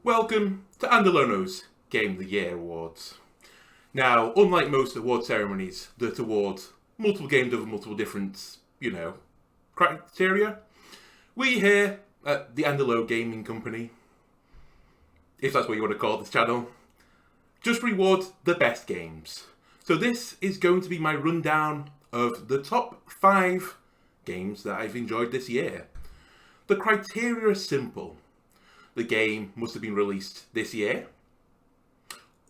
Welcome to Andolono's Game of the Year Awards. Now, unlike most award ceremonies that award multiple games over multiple different, criteria, we here at the Andolono Gaming Company, if that's what you want to call this channel, just reward the best games. So this is going to be my rundown of the top 5 games that I've enjoyed this year. The criteria is simple. The game must have been released this year,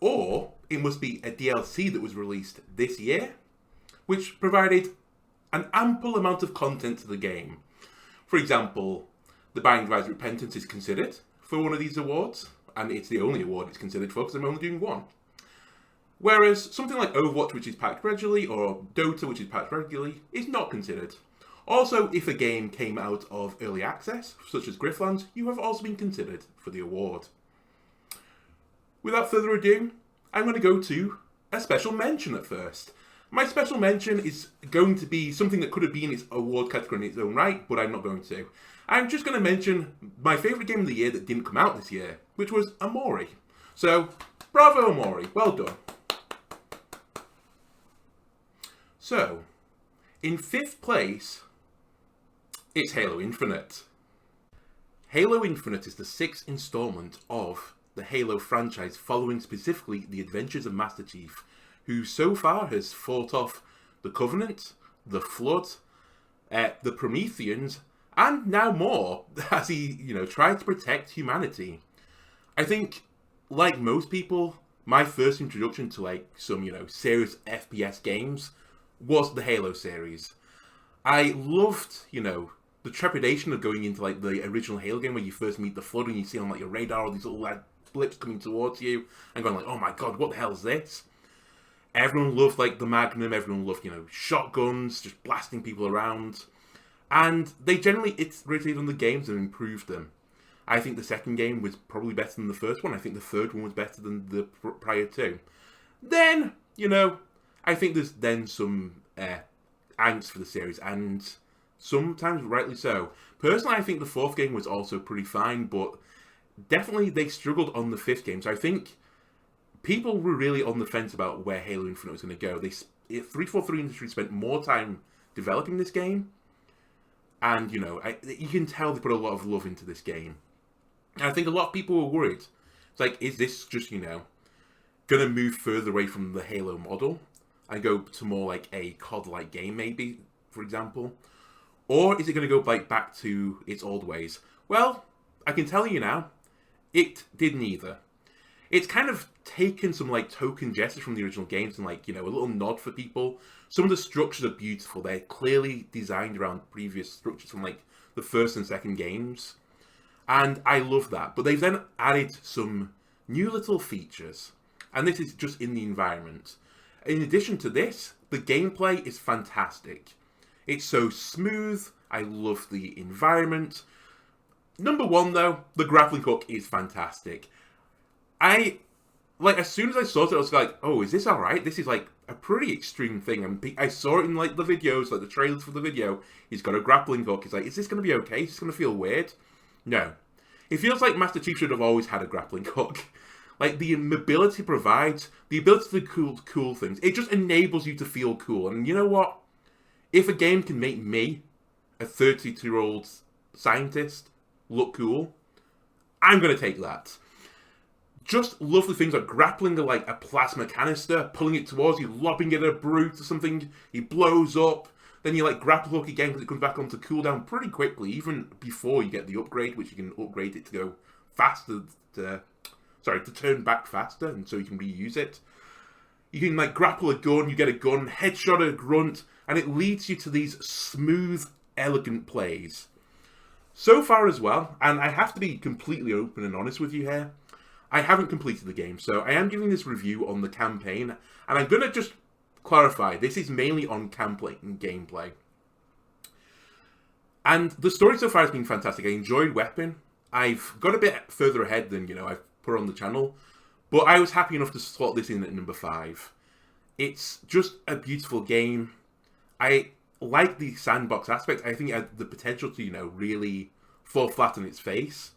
or it must be a DLC that was released this year, which provided an ample amount of content to the game. For example, The Binding of Isaac Repentance is considered for one of these awards, and it's the only award it's considered for because I'm only doing one. Whereas something like Overwatch, which is patched regularly, or Dota, which is patched regularly, is not considered. Also, if a game came out of early access, such as Grifflands, you have also been considered for the award. Without further ado, I'm going to go to a special mention at first. My special mention is going to be something that could have been its award category in its own right, but I'm not going to. I'm just going to mention my favourite game of the year that didn't come out this year, which was Amori. So, bravo Amori, well done. So, in 5th place, it's Halo Infinite. Halo Infinite is the 6th installment of the Halo franchise, following specifically the adventures of Master Chief, who so far has fought off the Covenant, the Flood, the Prometheans, and now more, as he, tried to protect humanity. I think, like most people, my first introduction to some, serious FPS games was the Halo series. I loved, the trepidation of going into the original Halo game where you first meet the Flood and you see on your radar all these little blips coming towards you and going oh my god, what the hell is this? Everyone loved the Magnum, everyone loved, shotguns, just blasting people around. And they generally iterated on the games and improved them. I think the second game was probably better than the first one. I think the third one was better than the prior two. Then, I think there's then some angst for the series, and sometimes rightly so. Personally, I think the 4th game was also pretty fine, but definitely they struggled on the 5th game. So I think people were really on the fence about where Halo Infinite was going to go. 343 Industries spent more time developing this game, and you can tell they put a lot of love into this game. And I think a lot of people were worried. It's is this just going to move further away from the Halo model and go to more a COD-like game, maybe, for example? Or is it going to go back to its old ways? Well, I can tell you now, it did neither. It's kind of taken some token gestures from the original games and a little nod for people. Some of the structures are beautiful. They're clearly designed around previous structures from the first and second games. And I love that. But they've then added some new little features. And this is just in the environment. In addition to this, the gameplay is fantastic. It's so smooth. I love the environment. Number 1, though, the grappling hook is fantastic. As soon as I saw it, I was oh, is this alright? This is a pretty extreme thing. And I saw it in the videos, the trailers for the video. He's got a grappling hook. It's is this going to be okay? Is this going to feel weird? No. It feels like Master Chief should have always had a grappling hook. The mobility provides, the ability to do cool things. It just enables you to feel cool. And you know what? If a game can make me, a 32-year-old scientist, look cool, I'm going to take that. Just lovely things like grappling a plasma canister, pulling it towards you, lobbing it at a brute or something, he blows up, then you grapple hook again because it comes back onto cooldown pretty quickly, even before you get the upgrade, which you can upgrade it to go faster, to turn back faster, and so you can reuse it. You can grapple a gun, you get a gun, headshot a grunt, and it leads you to these smooth, elegant plays. So far as well, and I have to be completely open and honest with you here, I haven't completed the game, so I am giving this review on the campaign, and I'm going to just clarify, this is mainly on campaign and gameplay. And the story so far has been fantastic. I enjoyed Weapon. I've got a bit further ahead than, I've put on the channel, but I was happy enough to slot this in at number 5. It's just a beautiful game. I like the sandbox aspect. I think it had the potential to, really fall flat on its face.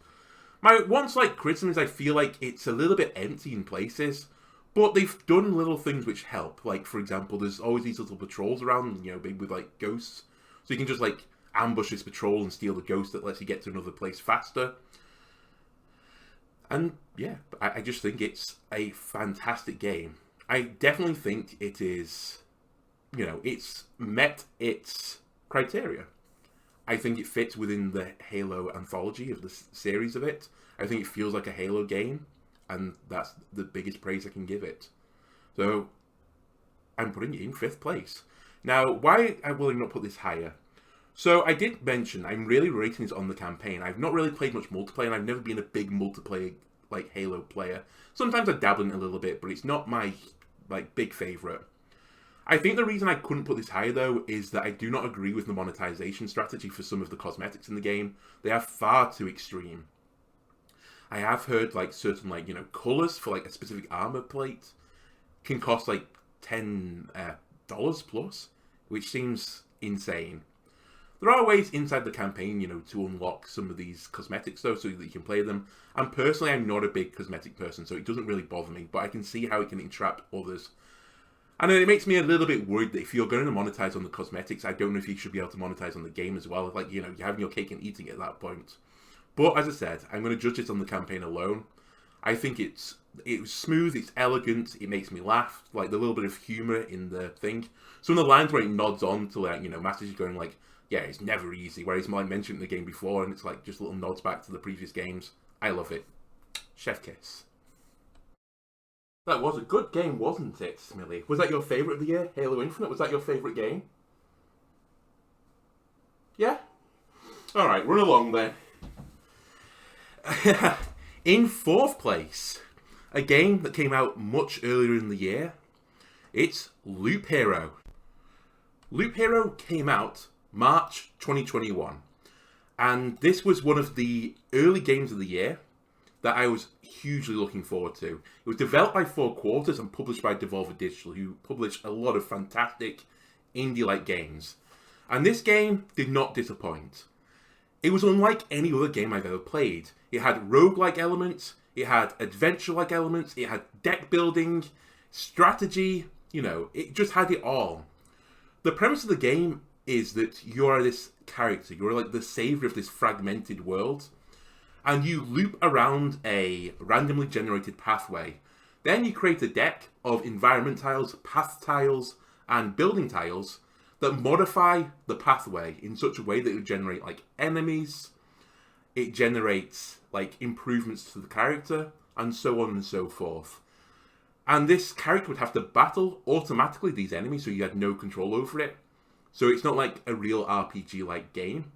My one slight criticism is I feel like it's a little bit empty in places, but they've done little things which help. Like, for example, there's always these little patrols around, maybe with like ghosts. So you can just like ambush this patrol and steal the ghost that lets you get to another place faster. And yeah, I just think it's a fantastic game. I definitely think it is, it's met its criteria. I think it fits within the Halo anthology of the series of it. I think it feels like a Halo game, and that's the biggest praise I can give it. So, I'm putting it in 5th place. Now, why will I not put this higher? So, I did mention I'm really rating this on the campaign. I've not really played much multiplayer, and I've never been a big multiplayer, like, Halo player. Sometimes I dabble in it a little bit, but it's not my, like, big favourite. I think the reason I couldn't put this higher, though, is that I do not agree with the monetization strategy for some of the cosmetics in the game. They are far too extreme. I have heard, like, certain, like, colours for, like, a specific armor plate can cost, like, $10 plus, which seems insane. There are ways inside the campaign, to unlock some of these cosmetics, though, so that you can play them. And personally, I'm not a big cosmetic person, so it doesn't really bother me, but I can see how it can entrap others. And it makes me a little bit worried that if you're going to monetize on the cosmetics, I don't know if you should be able to monetize on the game as well. Like, you're having your cake and eating it at that point. But as I said, I'm going to judge it on the campaign alone. I think it's smooth, it's elegant, it makes me laugh. Like, the little bit of humor in the thing. Some of the lines where it nods on to, like, Master Chief going like, yeah, it's never easy. Whereas I mentioned in the game before, and it's like just little nods back to the previous games. I love it. Chef kiss. That was a good game, wasn't it, Smilly? Was that your favourite of the year? Halo Infinite? Was that your favourite game? Yeah? Alright, run along then. In 4th place, a game that came out much earlier in the year, it's Loop Hero. Loop Hero came out March 2021, and this was one of the early games of the year that I was hugely looking forward to. It was developed by 4 Quarters and published by Devolver Digital, who publish a lot of fantastic indie-like games. And this game did not disappoint. It was unlike any other game I've ever played. It had roguelike elements, it had adventure-like elements, it had deck building, strategy, it just had it all. The premise of the game is that you are this character, you're like the savior of this fragmented world, and you loop around a randomly generated pathway. Then you create a deck of environment tiles, path tiles, and building tiles that modify the pathway in such a way that it would generate like enemies, it generates like improvements to the character, and so on and so forth. And this character would have to battle automatically these enemies, so you had no control over it. So it's not like a real RPG-like game.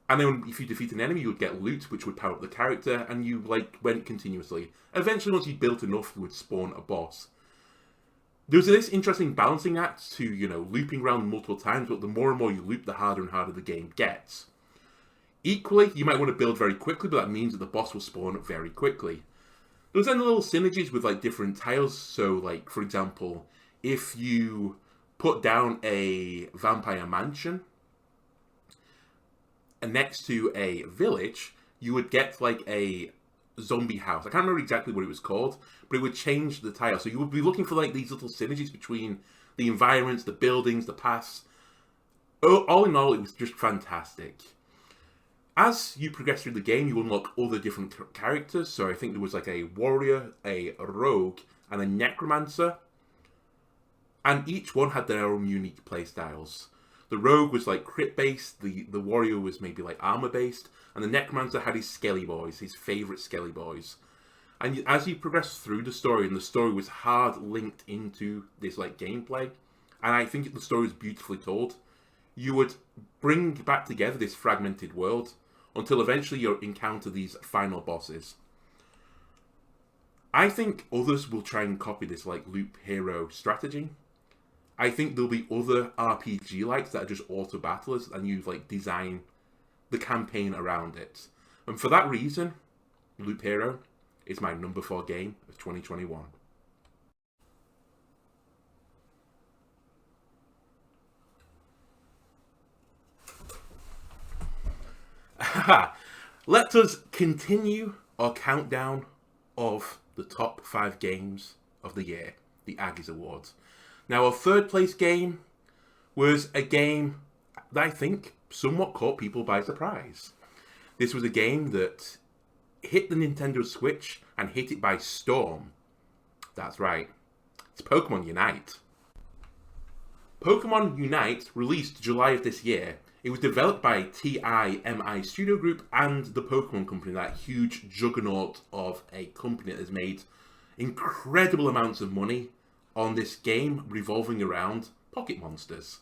And then if you defeat an enemy, you would get loot, which would power up the character, and you went continuously. Eventually, once you built enough, you would spawn a boss. There was this interesting balancing act to, looping around multiple times, but the more and more you loop, the harder and harder the game gets. Equally, you might want to build very quickly, but that means that the boss will spawn very quickly. There's then little synergies with different tiles. So for example, if you put down a vampire mansion and next to a village, you would get a zombie house. I can't remember exactly what it was called, but it would change the tile. So you would be looking for these little synergies between the environments, the buildings, the paths. All in all, it was just fantastic. As you progress through the game, you unlock other different characters. So I think there was a warrior, a rogue, and a necromancer. And each one had their own unique playstyles. The rogue was crit based, the warrior was maybe armor based, and the necromancer had his skelly boys, his favourite skelly boys. And as you progress through the story, and the story was hard linked into this gameplay, and I think the story was beautifully told, you would bring back together this fragmented world until eventually you encounter these final bosses. I think others will try and copy this Loop Hero strategy. I think there'll be other RPG-likes that are just auto-battlers, and you design the campaign around it. And for that reason, Loop Hero is my number 4 game of 2021. Let us continue our countdown of the top 5 games of the year, the AGYs Awards. Now, our third place game was a game that I think somewhat caught people by surprise. This was a game that hit the Nintendo Switch and hit it by storm. That's right, it's Pokemon Unite. Pokemon Unite released July of this year. It was developed by TIMI Studio Group and the Pokemon Company, that huge juggernaut of a company that has made incredible amounts of money on this game revolving around Pocket Monsters.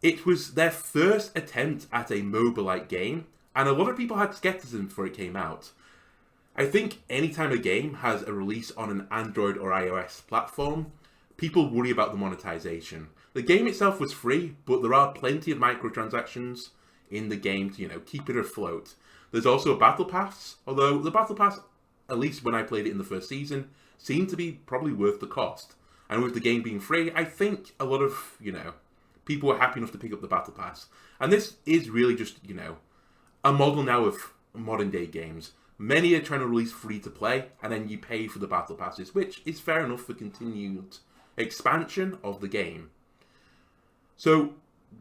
It was their first attempt at a MOBA-like game, and a lot of people had skepticism before it came out. I think anytime a game has a release on an Android or iOS platform, people worry about the monetization. The game itself was free, but there are plenty of microtransactions in the game to, keep it afloat. There's also a battle pass, although the battle pass, at least when I played it in the first season, seemed to be probably worth the cost. And with the game being free, I think a lot of, people were happy enough to pick up the battle pass. And this is really just, a model now of modern day games. Many are trying to release free to play, and then you pay for the battle passes, which is fair enough for continued expansion of the game. So,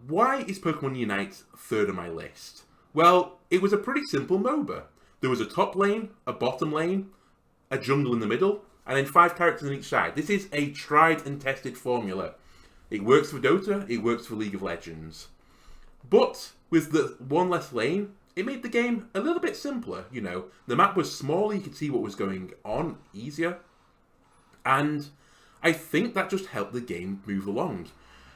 why is Pokemon Unite third on my list? Well, it was a pretty simple MOBA. There was a top lane, a bottom lane, a jungle in the middle, and then 5 characters on each side. This is a tried and tested formula. It works for Dota, it works for League of Legends. But with the one less lane, it made the game a little bit simpler. The map was smaller, you could see what was going on easier. And I think that just helped the game move along.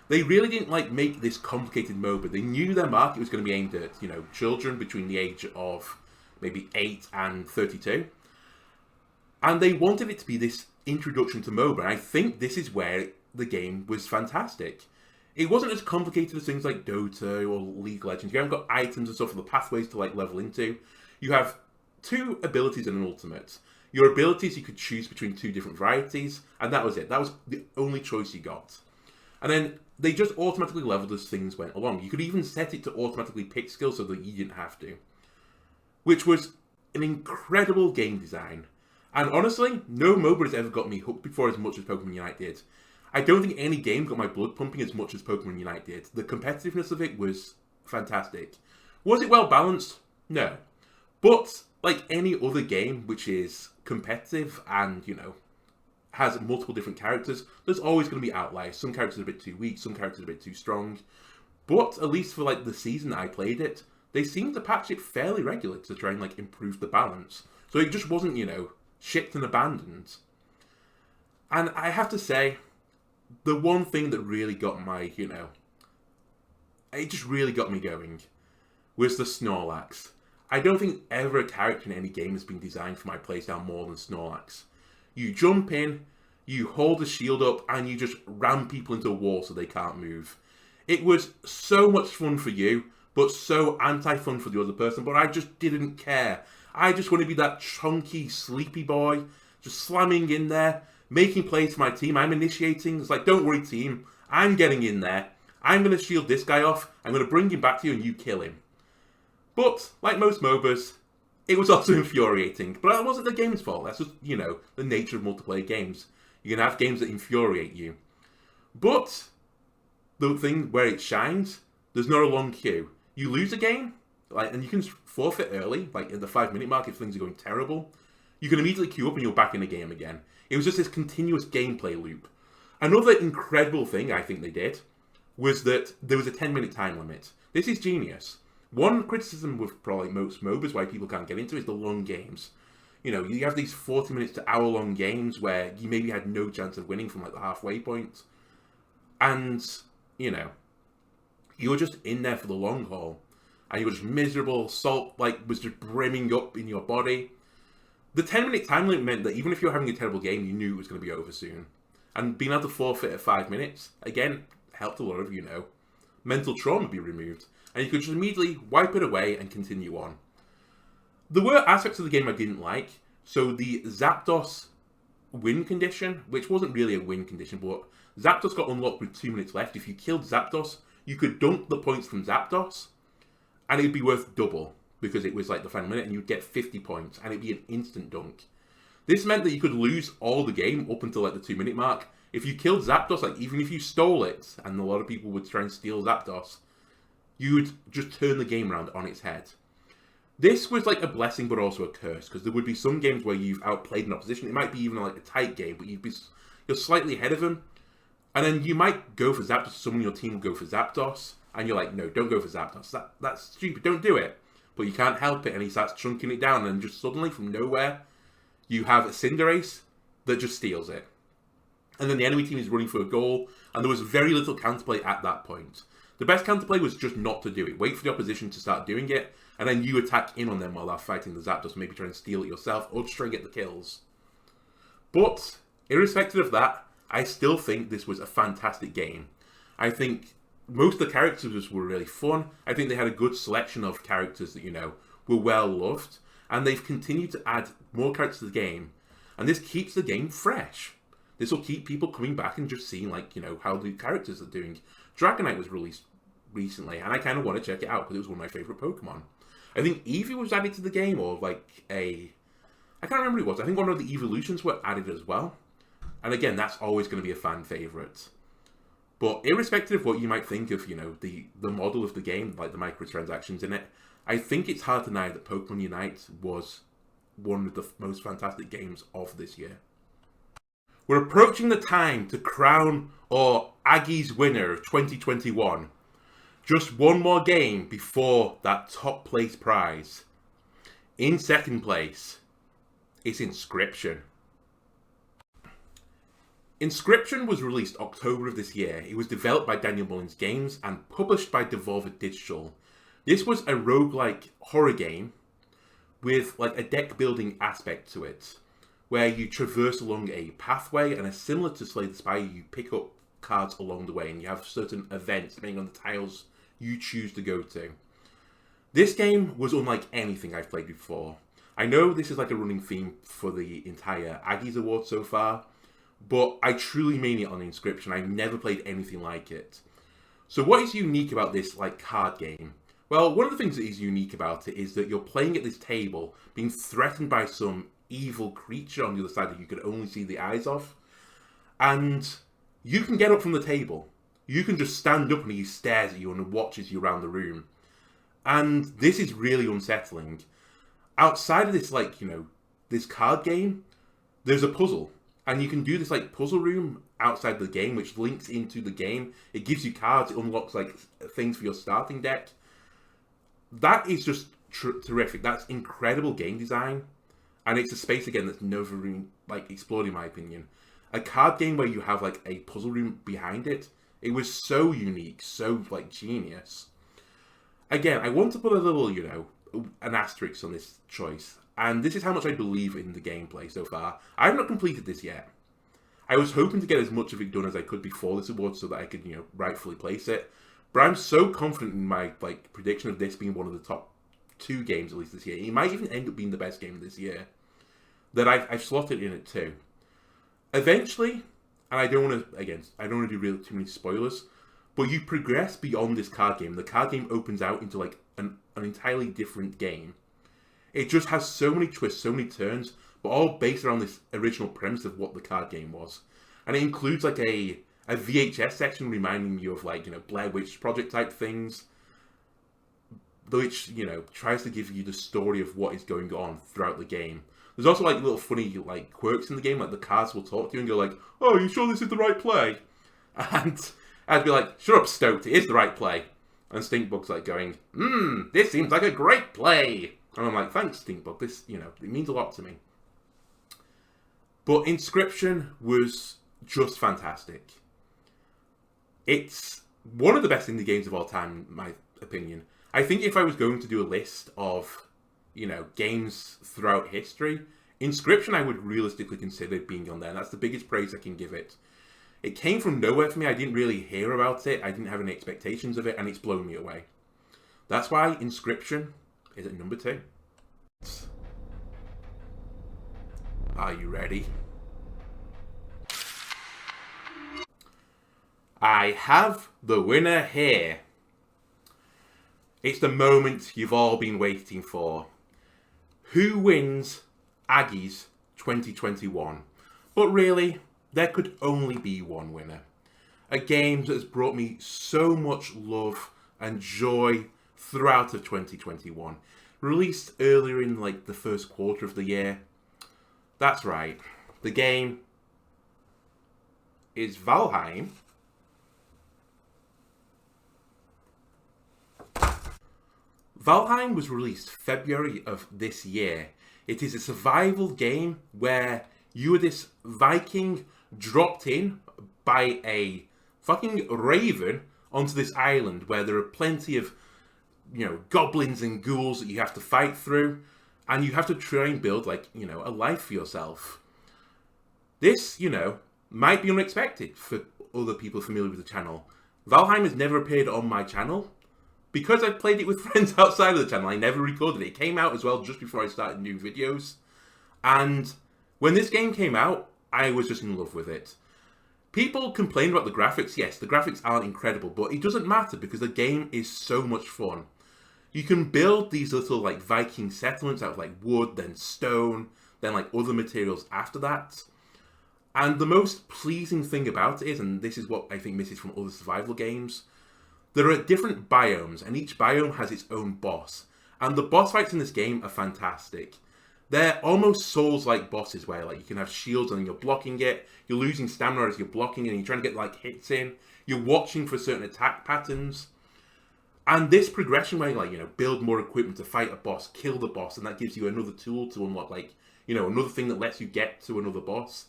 They really didn't make this complicated MOBA. They knew their market was going to be aimed at, children between the age of maybe 8 and 32. And they wanted it to be this introduction to MOBA. And I think this is where the game was fantastic. It wasn't as complicated as things like Dota or League of Legends. You haven't got items and stuff for the pathways to level into. You have 2 abilities and an ultimate. Your abilities you could choose between 2 different varieties, and that was it. That was the only choice you got. And then they just automatically leveled as things went along. You could even set it to automatically pick skills so that you didn't have to. Which was an incredible game design. And honestly, no MOBA has ever got me hooked before as much as Pokemon Unite did. I don't think any game got my blood pumping as much as Pokemon Unite did. The competitiveness of it was fantastic. Was it well balanced? No. But, like any other game which is competitive and, has multiple different characters, there's always going to be outliers. Some characters are a bit too weak, some characters are a bit too strong. But, at least for the season that I played it, they seemed to patch it fairly regularly to try and improve the balance. So it just wasn't, shipped and abandoned. And I have to say, the one thing that really got my, it just really got me going, was the Snorlax. I don't think ever a character in any game has been designed for my playstyle more than Snorlax. You jump in, you hold the shield up, and you just ram people into a wall so they can't move. It was so much fun for you, but so anti-fun for the other person, but I just didn't care. I just want to be that chunky, sleepy boy, just slamming in there, making plays for my team. I'm initiating. It's don't worry, team. I'm getting in there. I'm going to shield this guy off. I'm going to bring him back to you and you kill him. But, like most MOBAs, it was also infuriating. But that wasn't the game's fault. That's just, the nature of multiplayer games. You're going to have games that infuriate you. But, the thing where it shines, there's not a long queue. You lose a game, and you can forfeit early, at the 5-minute mark if things are going terrible. You can immediately queue up and you're back in the game again. It was just this continuous gameplay loop. Another incredible thing I think they did was that there was a 10-minute time limit. This is genius. One criticism with probably most MOBAs why people can't get into is the long games. You have these 40 minutes to hour-long games where you maybe had no chance of winning from the halfway point. And, you were just in there for the long haul. And you were just miserable, salt was just brimming up in your body. The 10-minute time limit meant that even if you were having a terrible game, you knew it was going to be over soon. And being able to forfeit at 5 minutes, again, helped a lot of, mental trauma be removed. And you could just immediately wipe it away and continue on. There were aspects of the game I didn't like. So the Zapdos win condition, which wasn't really a win condition, but Zapdos got unlocked with 2 minutes left. If you killed Zapdos, you could dunk the points from Zapdos, and it would be worth double. because it was like the final minute, and you'd get 50 points, and it'd be an instant dunk. This meant that you could lose all the game up until like the 2-minute mark. If you killed Zapdos, like even if you stole it, and a lot of people would try and steal Zapdos, you would just turn the game around on its head. This was like a blessing, but also a curse, because there would be some games where you've outplayed an opposition. It might be even like a tight game, but you're slightly ahead of them, and then you might go for Zapdos. Someone in your team will go for Zapdos, and you're like, no, don't go for Zapdos. That's stupid. Don't do it. But you can't help it, and he starts chunking it down, and just suddenly, from nowhere, you have a Cinderace that just steals it. And then the enemy team is running for a goal, and there was very little counterplay at that point. The best counterplay was just not to do it. Wait for the opposition to start doing it, and then you attack in on them while they're fighting the Zapdos, maybe try and steal it yourself, or just try and get the kills. But, irrespective of that, I still think this was a fantastic game. I think most of the characters were really fun. I think they had a good selection of characters that, were well loved, and they've continued to add more characters to the game, and this keeps the game fresh. This will keep people coming back and just seeing, how the characters are doing. Dragonite was released recently, and I kind of want to check it out because it was one of my favourite Pokemon. I think Eevee was added to the game, or I can't remember what it was. I think one of the evolutions were added as well. And again, that's always going to be a fan favourite. But irrespective of what you might think of, the model of the game, like the microtransactions in it, I think it's hard to deny that Pokemon Unite was one of the most fantastic games of this year. We're approaching the time to crown our AGYs winner of 2021. Just one more game before that top place prize. In second place, it's Inscription. Inscription was released October of this year. It was developed by Daniel Mullins Games and published by Devolver Digital. This was a roguelike horror game with a deck building aspect to it, where you traverse along a pathway, and similar to Slay the Spire, you pick up cards along the way, and you have certain events depending on the tiles you choose to go to. This game was unlike anything I've played before. I know this is like a running theme for the entire AGYs Award so far, but I truly mean it on Inscription. I've never played anything like it. So what is unique about this card game? Well, one of the things that is unique about it is that you're playing at this table, being threatened by some evil creature on the other side that you can only see the eyes of, and you can get up from the table. You can just stand up and he stares at you and watches you around the room. And this is really unsettling. Outside of this, this card game, there's a puzzle. And you can do this, puzzle room outside the game, which links into the game. It gives you cards, it unlocks, things for your starting deck. That is just terrific. That's incredible game design. And it's a space, again, that's never been, explored, in my opinion. A card game where you have, a puzzle room behind it. It was so unique, so, genius. Again, I want to put a little, an asterisk on this choice. And this is how much I believe in the gameplay so far. I have not completed this yet. I was hoping to get as much of it done as I could before this award so that I could, rightfully place it. But I'm so confident in my, prediction of this being one of the top 2 games, at least this year. It might even end up being the best game of this year, that I've slotted in it too. Eventually, and I don't want to do too many spoilers, but you progress beyond this card game. The card game opens out into an entirely different game. It just has so many twists, so many turns, but all based around this original premise of what the card game was. And it includes a VHS section reminding you of Blair Witch Project type things, which, tries to give you the story of what is going on throughout the game. There's also little funny quirks in the game, the cards will talk to you and go "Oh, you sure this is the right play?" And I'd be "Shut up, Stoked, it is the right play." And Stinkbug's going, this seems like a great play. And I'm thanks, Stinkbug, this, it means a lot to me. But Inscription was just fantastic. It's one of the best indie games of all time, in my opinion. I think if I was going to do a list of, games throughout history, Inscription I would realistically consider being on there. And that's the biggest praise I can give it. It came from nowhere for me. I didn't really hear about it. I didn't have any expectations of it, and it's blown me away. That's why Inscription is at number 2. Are you ready? I have the winner here. It's the moment you've all been waiting for. Who wins Aggies 2021? But really, there could only be one winner. A game that has brought me so much love and joy throughout of 2021. Released earlier in the first quarter of the year. That's right. The game is Valheim. Valheim was released February of this year. It is a survival game where you are this Viking dropped in by a fucking raven onto this island where there are plenty of, goblins and ghouls that you have to fight through, and you have to try and build, a life for yourself. This, might be unexpected for other people familiar with the channel. Valheim has never appeared on my channel. Because I played it with friends outside of the channel, I never recorded it. It came out as well just before I started new videos. And when this game came out, I was just in love with it. People complain about the graphics. Yes, the graphics aren't incredible, but it doesn't matter because the game is so much fun. You can build these little Viking settlements out of wood, then stone, then other materials after that. And the most pleasing thing about it is, and this is what I think misses from other survival games, there are different biomes, and each biome has its own boss. And the boss fights in this game are fantastic. They're almost Souls-like bosses where you can have shields and you're blocking it, you're losing stamina as you're blocking and you're trying to get hits in, you're watching for certain attack patterns. And this progression where build more equipment to fight a boss, kill the boss, and that gives you another tool to unlock another thing that lets you get to another boss.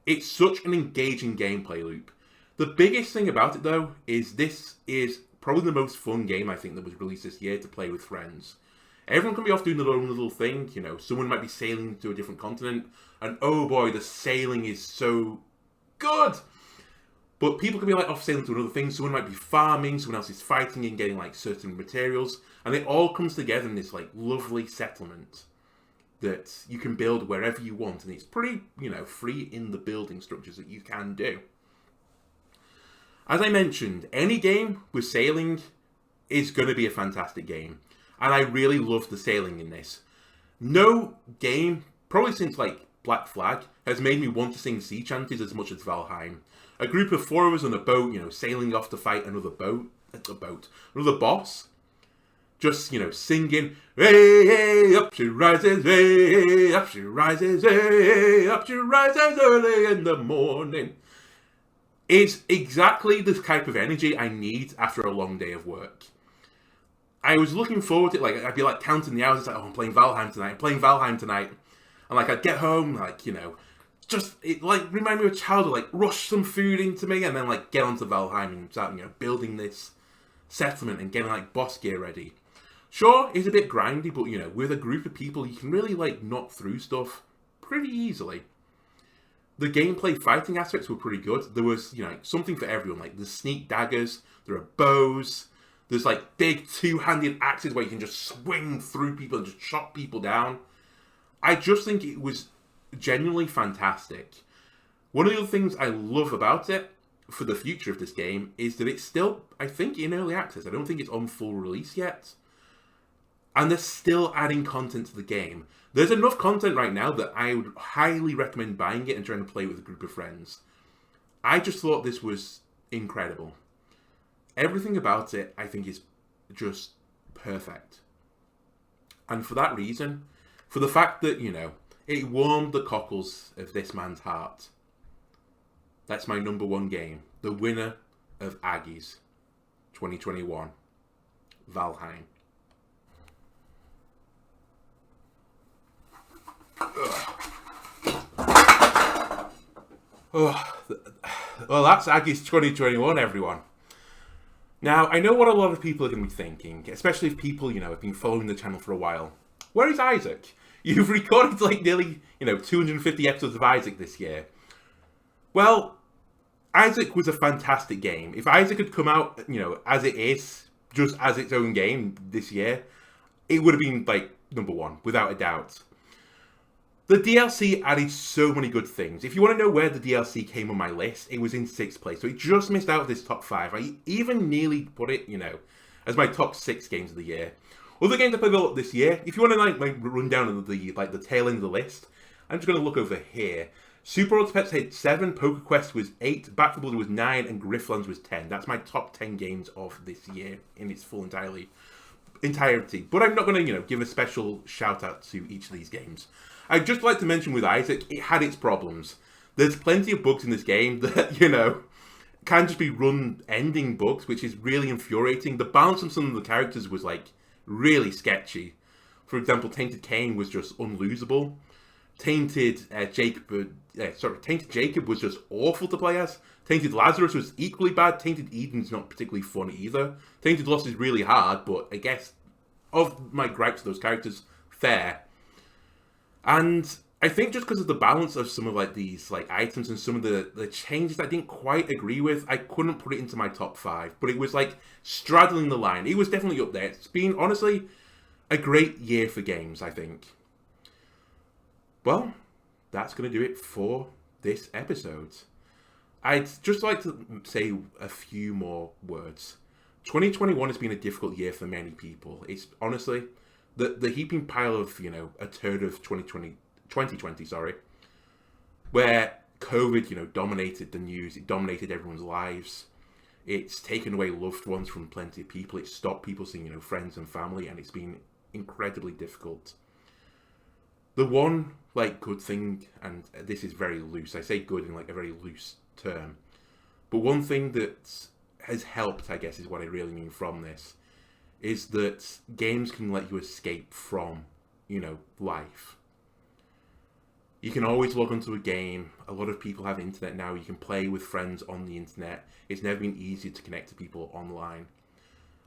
It's such an engaging gameplay loop. The biggest thing about it, though, is this is probably the most fun game, I think, that was released this year to play with friends. Everyone can be off doing their own little thing, someone might be sailing to a different continent, and oh boy, the sailing is so good! But people can be off sailing to another thing, someone might be farming, someone else is fighting and getting certain materials, and it all comes together in this lovely settlement that you can build wherever you want, and it's pretty, free in the building structures that you can do. As I mentioned, any game with sailing is going to be a fantastic game. And I really love the sailing in this. No game, probably since Black Flag, has made me want to sing sea chanties as much as Valheim. A group of 4 of us on a boat, sailing off to fight another boss. Just, singing, hey, hey, up she rises, hey, up she rises, hey, up she rises early in the morning. It's exactly the type of energy I need after a long day of work. I was looking forward to it, I'd be counting the hours, I'm playing Valheim tonight, and I'd get home, it remind me of a child, rush some food into me, and then get onto Valheim and start, building this settlement and getting boss gear ready. Sure, it's a bit grindy, but with a group of people, you can really knock through stuff pretty easily. The gameplay fighting aspects were pretty good. There was, something for everyone. There's sneak daggers, there are bows, there's big two-handed axes where you can just swing through people and just chop people down. I just think it was genuinely fantastic. One of the other things I love about it for the future of this game is that it's still, I think, in early access. I don't think it's on full release yet. And they're still adding content to the game. There's enough content right now that I would highly recommend buying it and trying to play with a group of friends. I just thought this was incredible. Everything about it, I think, is just perfect. And for that reason, for the fact that, it warmed the cockles of this man's heart, that's my number one game. The winner of Aggies 2021, Valheim. Well, that's Aggies 2021, everyone. Now, I know what a lot of people are going to be thinking, especially if people, have been following the channel for a while. Where is Isaac? You've recorded nearly, 250 episodes of Isaac this year. Well, Isaac was a fantastic game. If Isaac had come out, as it is, just as its own game this year, it would have been, number one, without a doubt. The DLC added so many good things. If you want to know where the DLC came on my list, it was in 6th place. So it just missed out of this top 5. I even nearly put it, as my top 6 games of the year. Other games I played a lot this year, if you want to like run down the tail end of the list, I'm just going to look over here. Super Road to Pets had 7, Poker Quest was 8, Back 4 Blood was 9, and Grifflands was 10. That's my top 10 games of this year in its full entirety. But I'm not going to, give a special shout out to each of these games. I'd just like to mention with Isaac, it had its problems. There's plenty of bugs in this game that, can just be run-ending bugs, which is really infuriating. The balance of some of the characters was, really sketchy. For example, Tainted Cain was just unlosable. Tainted Jacob was just awful to play as. Tainted Lazarus was equally bad. Tainted Eden's not particularly fun either. Tainted Lost is really hard, but I guess of my gripes to those characters, fair. And I think just because of the balance of some of these items and some of the changes I didn't quite agree with, I couldn't put it into my top 5. But it was straddling the line. It was definitely up there. It's been honestly a great year for games, I think. Well, that's going to do it for this episode. I'd just like to say a few more words. 2021 has been a difficult year for many people. It's honestly the heaping pile of, a turd of 2020, where COVID, dominated the news. It dominated everyone's lives. It's taken away loved ones from plenty of people. It's stopped people seeing, friends and family, and it's been incredibly difficult. The one, good thing, and this is very loose, I say good in, a very loose term, but one thing that has helped, I guess, is what I really mean from this, is that games can let you escape from, life. You can always log onto a game. A lot of people have internet now. You can play with friends on the internet. It's never been easier to connect to people online.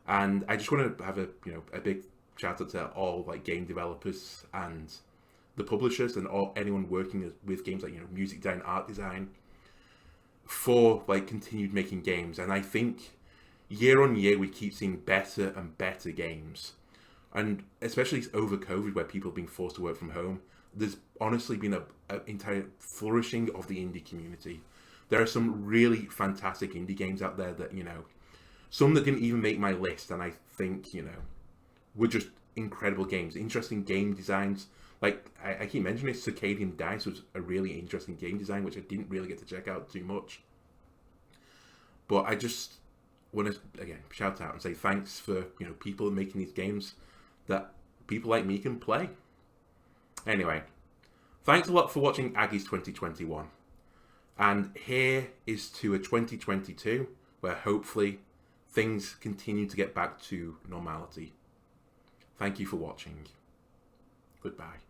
And I just want to have a big shout out to all, game developers and the publishers and anyone working with games music design, art design, for continued making games. And I think year on year we keep seeing better and better games, and especially over COVID, where people have been forced to work from home, there's honestly been an entire flourishing of the indie community. There are some really fantastic indie games out there that some that didn't even make my list, and I think were just incredible games, interesting game designs. I keep mentioning it, Circadian Dice was a really interesting game design, which I didn't really get to check out too much. But I just want to, again, shout out and say thanks for, people making these games that people like me can play. Anyway, thanks a lot for watching Aggies 2021. And here is to a 2022 where hopefully things continue to get back to normality. Thank you for watching. Goodbye.